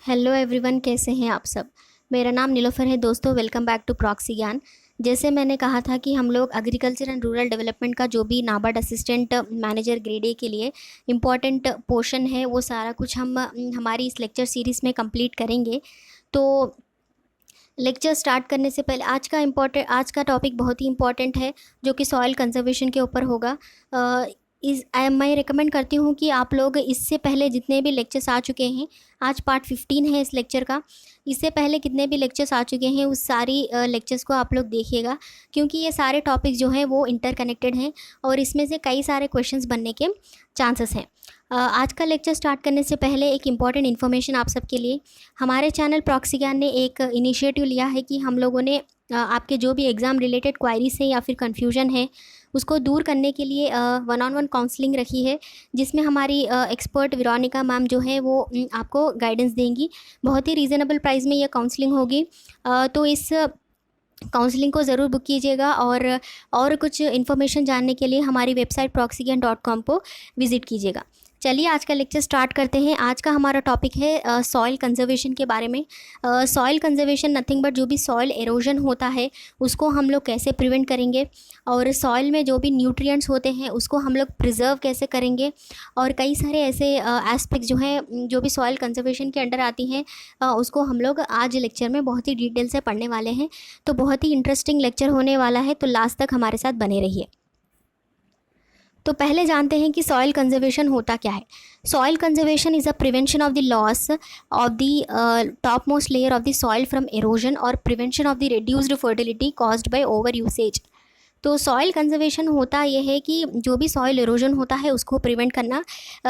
Hello everyone, कैसे हैं आप सब। मेरा नाम नीलोफर है दोस्तों। वेलकम बैक टू प्रॉक्सी ज्ञान। जैसे मैंने कहा था कि हम लोग एग्रीकल्चर एंड रूरल डेवलपमेंट का जो भी NABARD assistant manager grade A के लिए इम्पॉर्टेंट पोर्शन है वो सारा कुछ हम हमारी इस लेक्चर सीरीज़ में कंप्लीट करेंगे। तो लेक्चर स्टार्ट करने से पहले आज का टॉपिक बहुत ही इम्पॉर्टेंट है जो कि सॉइल कंजर्वेशन के ऊपर होगा। मैं रिकमेंड करती हूँ कि आप लोग इससे पहले जितने भी लेक्चर्स आ चुके हैं, आज पार्ट 15 है इस लेक्चर का, इससे पहले कितने भी लेक्चर्स आ चुके हैं उस सारी लेक्चर्स को आप लोग देखिएगा, क्योंकि ये सारे टॉपिक जो हैं वो इंटरकनेक्टेड हैं और इसमें से कई सारे क्वेश्चंस बनने के चांसेस हैं। आज का लेक्चर स्टार्ट करने से पहले एक इम्पॉर्टेंट इन्फॉर्मेशन आप सबके लिए। हमारे चैनल प्रॉक्सी ज्ञान ने एक इनिशिएटिव लिया है कि हम लोगों ने आपके जो भी एग्ज़ाम रिलेटेड क्वायरीज हैं या फिर कन्फ्यूजन है उसको दूर करने के लिए 1-on-1 काउंसलिंग रखी है, जिसमें हमारी एक्सपर्ट वेरोनिका मैम जो है वो आपको गाइडेंस देंगी। बहुत ही रीज़नेबल प्राइस में ये काउंसलिंग होगी, तो इस काउंसलिंग को ज़रूर बुक कीजिएगा। और कुछ इन्फॉर्मेशन जानने के लिए हमारी वेबसाइट proxygan.com को विज़िट कीजिएगा। चलिए आज का लेक्चर स्टार्ट करते हैं। आज का हमारा टॉपिक है सॉइल कंजर्वेशन के बारे में। सॉइल कंजर्वेशन नथिंग बट जो भी सॉइल एरोजन होता है उसको हम लोग कैसे प्रिवेंट करेंगे, और सॉइल में जो भी न्यूट्रिएंट्स होते हैं उसको हम लोग प्रिजर्व कैसे करेंगे, और कई सारे ऐसे एस्पेक्ट जो हैं जो भी सॉइल कंजर्वेशन के अंडर आती हैं उसको हम लोग आज लेक्चर में बहुत ही डिटेल से पढ़ने वाले हैं। तो बहुत ही इंटरेस्टिंग लेक्चर होने वाला है, तो लास्ट तक हमारे साथ बने रहिए। तो पहले जानते हैं कि सॉइल कंजर्वेशन होता क्या है। Soil conservation is a prevention of the loss of the top most layer of the soil from erosion और prevention of the reduced fertility caused by over usage. तो सॉइल कंजर्वेशन होता यह है कि जो भी सॉइल एरोजन होता है उसको प्रिवेंट करना,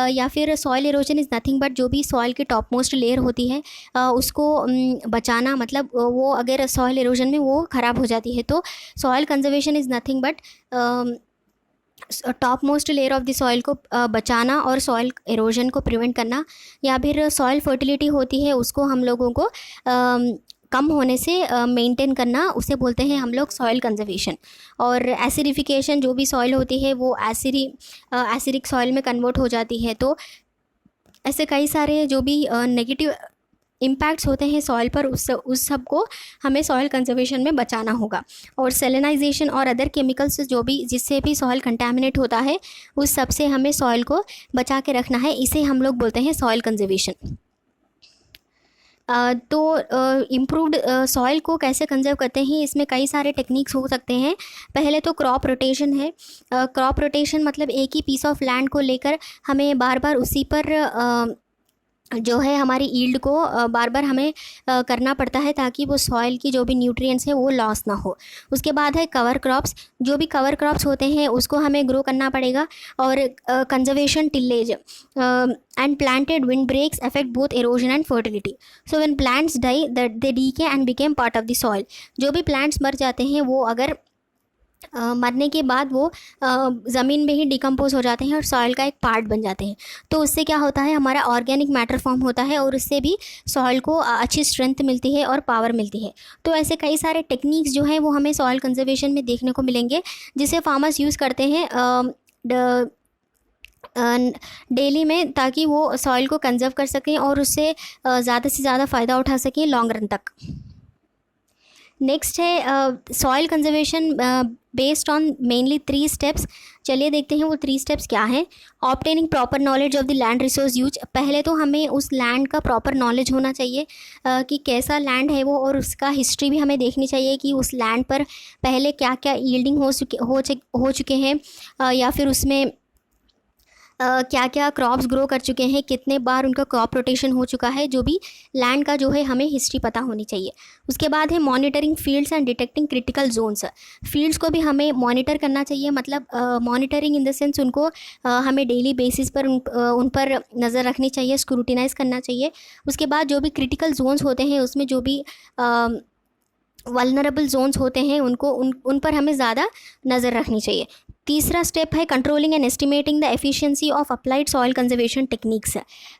या फिर soil halogen is nothing but जो भी सॉइल की टॉप मोस्ट लेयर होती है उसको बचाना। मतलब वो अगर सॉइल एरोजन में वो ख़राब हो जाती है तो soil conservation is nothing but top most layer of the soil को बचाना और सॉइल एरोजन को प्रिवेंट करना, या फिर सॉइल फर्टिलिटी होती है उसको हम लोगों को कम होने से मेंटेन करना, उसे बोलते हैं हम लोग सॉइल कंजर्वेशन। और एसिडिफिकेशन, जो भी सॉइल होती है वो एसिडिक सॉइल में कन्वर्ट हो जाती है। तो ऐसे कई सारे जो भी नेगेटिव इम्पैक्ट्स होते हैं सॉइल पर, उस सब को हमें सॉइल कंजर्वेशन में बचाना होगा। और सेलेनाइजेशन और अदर केमिकल्स जो भी जिससे भी सॉइल कंटामिनेट होता है उस सब से हमें सॉइल को बचा के रखना है, इसे हम लोग बोलते हैं सॉइल कंजर्वेशन। तो इम्प्रूव्ड सॉइल को कैसे कंजर्व करते हैं, इसमें कई सारे टेक्निक्स हो सकते हैं। पहले तो क्रॉप रोटेशन है। क्रॉप रोटेशन मतलब एक ही पीस ऑफ लैंड को लेकर हमें बार बार उसी पर जो है हमारी ईल्ड को बार बार हमें करना पड़ता है ताकि वो सॉइल की जो भी न्यूट्रिएंट्स हैं वो लॉस ना हो। उसके बाद है कवर क्रॉप्स। जो भी कवर क्रॉप्स होते हैं उसको हमें ग्रो करना पड़ेगा। और conservation tillage and planted windbreaks affect both erosion and fertility. So when plants die that they decay and become part of the soil. जो भी plants मर जाते हैं वो अगर मरने के बाद वो ज़मीन में ही डिकम्पोज हो जाते हैं और सॉइल का एक पार्ट बन जाते हैं। तो उससे क्या होता है, हमारा ऑर्गेनिक मैटर फॉर्म होता है और उससे भी सॉइल को अच्छी स्ट्रेंथ मिलती है और पावर मिलती है। तो ऐसे कई सारे टेक्निक्स जो हैं वो हमें सॉइल कंजर्वेशन में देखने को मिलेंगे, जिसे फार्मर्स यूज़ करते हैं डेली में, ताकि वो सॉइल को कंजर्व कर सकें और उससे ज़्यादा से ज़्यादा फ़ायदा उठा सकें लॉन्ग रन तक। नेक्स्ट है soil conservation based on mainly 3 steps. चलिए देखते हैं वो 3 स्टेप्स क्या हैं। Obtaining proper knowledge of the land resource use. पहले तो हमें उस लैंड का प्रॉपर नॉलेज होना चाहिए कि कैसा लैंड है वो, और उसका हिस्ट्री भी हमें देखनी चाहिए कि उस लैंड पर पहले क्या क्या यील्डिंग हो चुके हैं, या फिर उसमें क्या क्या क्रॉप्स ग्रो कर चुके हैं, कितने बार उनका क्रॉप रोटेशन हो चुका है। जो भी लैंड का जो है हमें हिस्ट्री पता होनी चाहिए। उसके बाद है monitoring fields and detecting critical zones. Fields को भी हमें मॉनिटर करना चाहिए, मतलब मॉनिटरिंग इन द सेंस उनको हमें डेली बेसिस पर उन पर नज़र रखनी चाहिए, स्क्रूटिनाइज करना चाहिए। उसके बाद जो भी क्रिटिकल जोन्स होते हैं उसमें जो भी वल्नरेबल जोन्स होते हैं उन पर हमें ज़्यादा नज़र रखनी चाहिए। तीसरा स्टेप है controlling and estimating the efficiency of applied soil conservation techniques.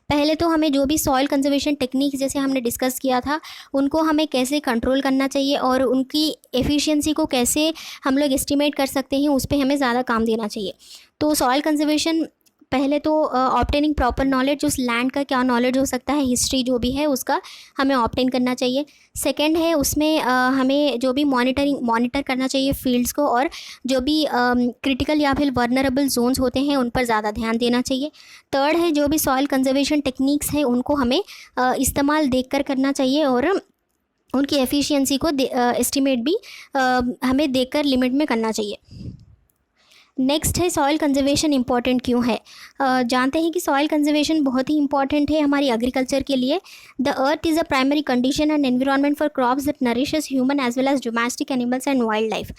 पहले तो हमें जो भी सॉइल कंजर्वेशन टेक्निक्स जैसे हमने डिस्कस किया था उनको हमें कैसे कंट्रोल करना चाहिए और उनकी एफिशिएंसी को कैसे हम लोग एस्टिमेट कर सकते हैं, उस पर हमें ज़्यादा काम देना चाहिए। तो सॉइल कंजर्वेशन पहले तो ऑब्टेनिंग प्रॉपर नॉलेज, उस लैंड का क्या नॉलेज हो सकता है, हिस्ट्री जो भी है उसका हमें ऑब्टेन करना चाहिए। सेकंड है उसमें हमें जो भी मॉनिटर करना चाहिए फील्ड्स को, और जो भी क्रिटिकल या फिर वर्नरेबल जोन्स होते हैं उन पर ज़्यादा ध्यान देना चाहिए। थर्ड है जो भी सॉइल कंजर्वेशन टेक्निक्स है उनको हमें इस्तेमाल देखकर करना चाहिए, और उनकी एफिशिएंसी को एस्टिमेट भी हमें देखकर लिमिट में करना चाहिए। नेक्स्ट है सॉइल कंजर्वेशन इंपॉर्टेंट क्यों है। जानते हैं कि सॉइल कंजर्वेशन बहुत ही इंपॉर्टेंट है हमारी एग्रीकल्चर के लिए। The earth is a primary condition and environment for crops that nourishes human as well as domestic animals and wild life.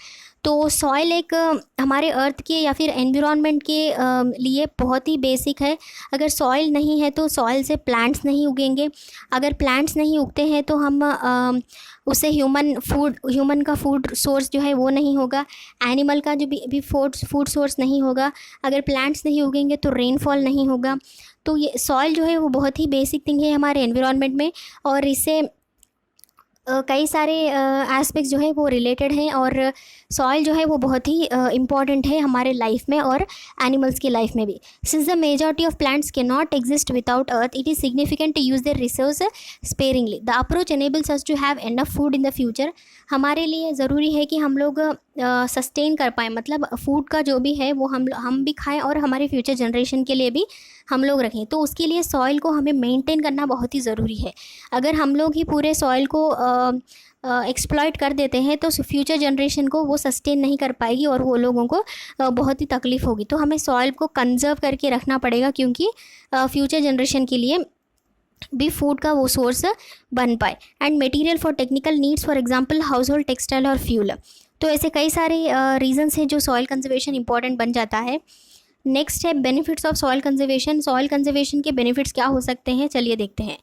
तो सॉइल एक हमारे अर्थ के या फिर एनवायरनमेंट के लिए बहुत ही बेसिक है। अगर सॉइल नहीं है तो सॉइल से प्लांट्स नहीं उगेंगे, अगर प्लांट्स नहीं उगते हैं तो हम उससे ह्यूमन का फूड सोर्स जो है वो नहीं होगा, एनिमल का जो भी फूड सोर्स नहीं होगा। अगर प्लांट्स नहीं उगेंगे तो रेनफॉल नहीं होगा। तो ये सॉइल जो है वो बहुत ही बेसिक थिंग है हमारे एनवायरनमेंट में, और इससे कई सारे एस्पेक्ट्स जो है वो रिलेटेड हैं, और सॉइल जो है वो बहुत ही इम्पॉर्टेंट है हमारे लाइफ में और एनिमल्स की लाइफ में भी। Since the majority of plants can not exist without earth, it is significant to use their resource sparingly. The approach enables us to have enough food in the future. हमारे लिए ज़रूरी है कि हम लोग सस्टेन कर पाएँ, मतलब फूड का जो भी है वो हम भी खाएँ और हमारे फ्यूचर जनरेशन के लिए भी हम लोग रखें। तो उसके लिए सॉइल को हमें मेंटेन करना बहुत ही ज़रूरी है। अगर हम लोग ही पूरे सॉइल को एक्सप्लॉइट कर देते हैं तो फ्यूचर जनरेशन को वो सस्टेन नहीं कर पाएगी और वो लोगों को बहुत ही तकलीफ़ होगी। तो हमें सॉइल को कंजर्व करके रखना पड़ेगा, क्योंकि फ्यूचर जनरेशन के लिए भी फूड का वो सोर्स बन पाए। And material for technical needs, for example house hold, textile और फ्यूल। तो ऐसे कई सारे रीजंस हैं जो सॉइल कंजर्वेशन इंपॉर्टेंट बन जाता है। नेक्स्ट है benefits of soil conservation. Soil conservation के बेनिफिट्स क्या हो सकते हैं, चलिए देखते हैं।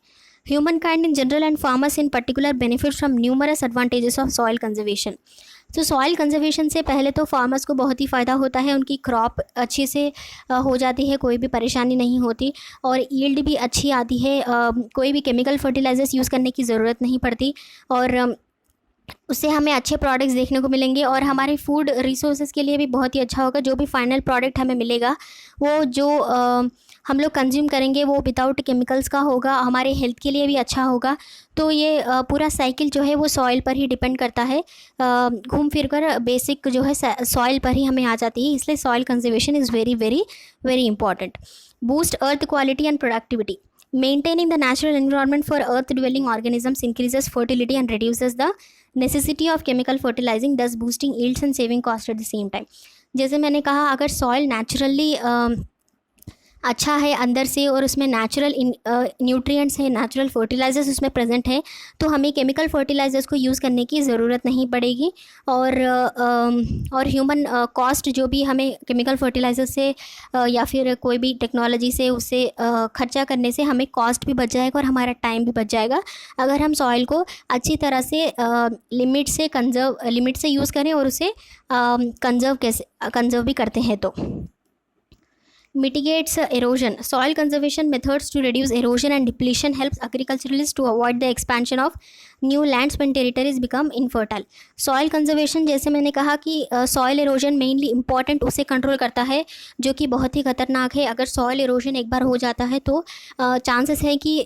Human kind in general and farmers in particular benefit from numerous advantages of soil conservation. तो सॉइल कंजर्वेशन से पहले तो फार्मर्स को बहुत ही फ़ायदा होता है, उनकी क्रॉप अच्छे से हो जाती है, कोई भी परेशानी नहीं होती, और यील्ड भी अच्छी आती है, कोई भी केमिकल फर्टिलाइजर्स यूज़ करने की ज़रूरत नहीं पड़ती, और उससे हमें अच्छे प्रोडक्ट्स देखने को मिलेंगे, और हमारे फूड रिसोर्सेज के लिए भी बहुत ही अच्छा होगा। जो भी फाइनल प्रोडक्ट हमें मिलेगा वो जो हम लोग कंज्यूम करेंगे वो विदाउट केमिकल्स का होगा, हमारे हेल्थ के लिए भी अच्छा होगा। तो ये पूरा साइकिल जो है वो सॉइल पर ही डिपेंड करता है, घूम फिर कर बेसिक जो है सॉइल पर ही हमें आ जाती है। इसलिए soil conservation is very very very important. Boost earth quality and productivity. Maintaining the natural environment for earth-dwelling organisms increases fertility and reduces the necessity of chemical fertilizing, thus boosting yields and saving cost at the same time। जैसे मैंने कहा, अगर soil naturally अच्छा है अंदर से और उसमें नेचुरल न्यूट्रिएंट्स है, नेचुरल फर्टिलाइजर्स उसमें प्रेजेंट है, तो हमें केमिकल फर्टिलाइजर्स को यूज़ करने की ज़रूरत नहीं पड़ेगी, और ह्यूमन कॉस्ट जो भी हमें केमिकल फर्टिलाइजर से या फिर कोई भी टेक्नोलॉजी से उससे खर्चा करने से हमें कॉस्ट भी बच जाएगा और हमारा टाइम भी बच जाएगा, अगर हम सॉइल को अच्छी तरह से लिमिट से यूज़ करें और उसे कंजर्व भी करते हैं। तो mitigates erosion. Soil conservation methods to reduce erosion and depletion helps agriculturalists to avoid the expansion of new lands when territories become infertile. Soil conservation, जैसे मैंने कहा कि soil erosion mainly important उसे कंट्रोल करता है, जो कि बहुत ही ख़तरनाक है। अगर soil erosion एक बार हो जाता है तो चांसेस है कि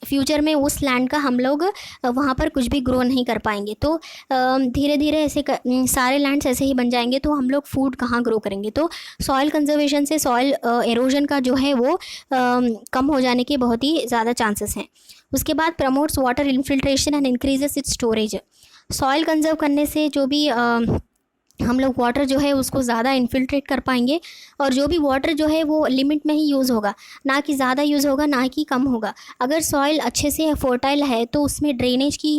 फ्यूचर में उस लैंड का हम लोग वहाँ पर कुछ भी ग्रो नहीं कर पाएंगे। तो धीरे धीरे ऐसे सारे लैंड्स ऐसे ही बन जाएंगे, तो हम लोग फूड कहाँ ग्रो करेंगे। तो सॉइल कंजर्वेशन से सॉइल एरोजन का जो है वो कम हो जाने के बहुत ही ज़्यादा चांसेस हैं। उसके बाद promotes water infiltration and increases it's storage. Soil conserve करने से जो भी हम लोग वाटर जो है उसको ज़्यादा इन्फिल्ट्रेट कर पाएंगे, और जो भी वाटर जो है वो लिमिट में ही यूज़ होगा, ना कि ज़्यादा यूज़ होगा ना कि कम होगा। अगर सॉइल अच्छे से फर्टाइल है तो उसमें ड्रेनेज की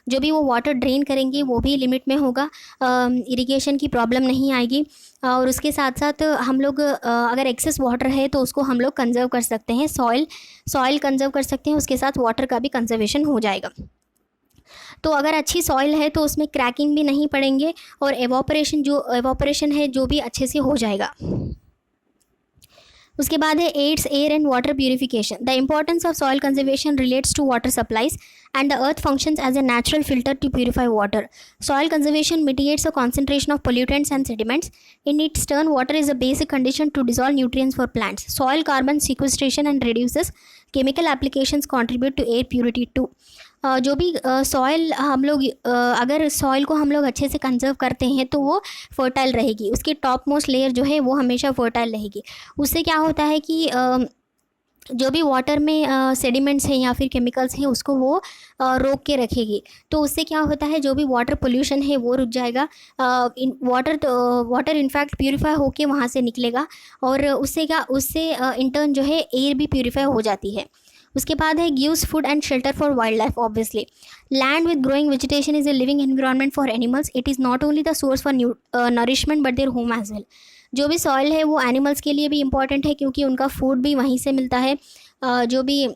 जो भी वो वाटर ड्रेन करेंगे वो भी लिमिट में होगा, इरिगेशन की प्रॉब्लम नहीं आएगी। और उसके साथ साथ हम लोग अगर एक्सेस वाटर है तो उसको हम लोग कंजर्व कर सकते हैं, सॉइल कंजर्व कर सकते हैं, उसके साथ वाटर का भी कंजर्वेशन हो जाएगा। तो अगर अच्छी सॉइल है तो उसमें क्रैकिंग भी नहीं पड़ेंगे, और एवोपरेशन है जो भी अच्छे से हो जाएगा। उसके बाद है aids air and water purification. The importance of soil conservation relates to water supplies and the earth functions as a natural filter to purify water. Soil conservation mitigates the concentration of pollutants and sediments. In its turn, water is a basic condition to dissolve nutrients for plants. Soil carbon sequestration and reduces chemical applications contribute to air purity too. जो भी soil हम लोग अगर soil को हम लोग अच्छे से कंजर्व करते हैं तो वो फर्टाइल रहेगी, उसकी टॉप मोस्ट लेयर जो है वो हमेशा फर्टाइल रहेगी। उससे क्या होता है कि जो भी वाटर में सेडिमेंट्स हैं या फिर केमिकल्स हैं उसको वो रोक के रखेगी। तो उससे क्या होता है, जो भी वाटर पोल्यूशन है वो रुक जाएगा, वाटर इनफैक्ट प्यूरिफाई होके वहाँ से निकलेगा और उससे इंटर्न जो है एयर भी प्यूरिफाई हो जाती है। उसके बाद है gives food and shelter for wild life. Obviously land with growing vegetation is a living environment for animals. It is not only the source for nourishment but their home as well. जो भी soil है वो animals के लिए भी important है क्योंकि उनका फूड भी वहीं से मिलता है। जो भी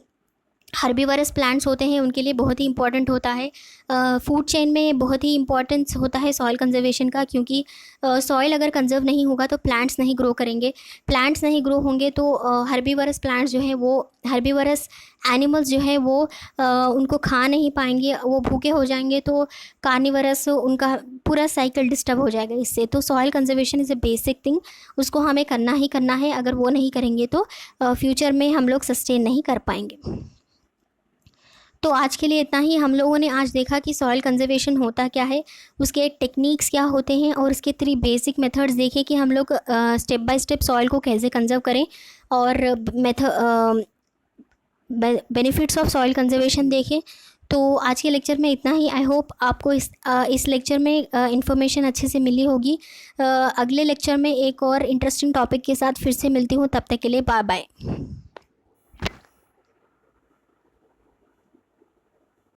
हर्बीवरस प्लांट्स होते हैं उनके लिए बहुत ही इंपॉर्टेंट होता है। फूड चेन में बहुत ही इंपॉर्टेंस होता है सॉइल कंजर्वेशन का, क्योंकि सॉइल अगर कंजर्व नहीं होगा तो प्लांट्स नहीं ग्रो करेंगे। प्लांट्स नहीं ग्रो होंगे तो हर्बीवरस प्लांट्स जो है वो हर्बीवरस एनिमल्स जो है वो उनको खा नहीं पाएंगे, वो भूखे हो जाएंगे, तो कार्निवरस उनका पूरा साइकिल डिस्टर्ब हो जाएगा इससे। तो soil conservation is a basic thing, उसको हमें करना ही करना है। अगर वो नहीं करेंगे तो फ्यूचर में हम लोग सस्टेन नहीं कर पाएंगे। तो आज के लिए इतना ही। हम लोगों ने आज देखा कि सॉइल कंजर्वेशन होता क्या है, उसके टेक्निक्स क्या होते हैं और उसके 3 बेसिक मेथड्स देखे कि हम लोग स्टेप बाय स्टेप सॉइल को कैसे कंजर्व करें और बेनिफिट्स ऑफ सॉइल कंजर्वेशन देखें। तो आज के लेक्चर में इतना ही। आई होप आपको इस लेक्चर में इन्फॉर्मेशन अच्छे से मिली होगी। अगले लेक्चर में एक और इंटरेस्टिंग टॉपिक के साथ फिर से मिलती हूँ, तब तक के लिए बाय बाय।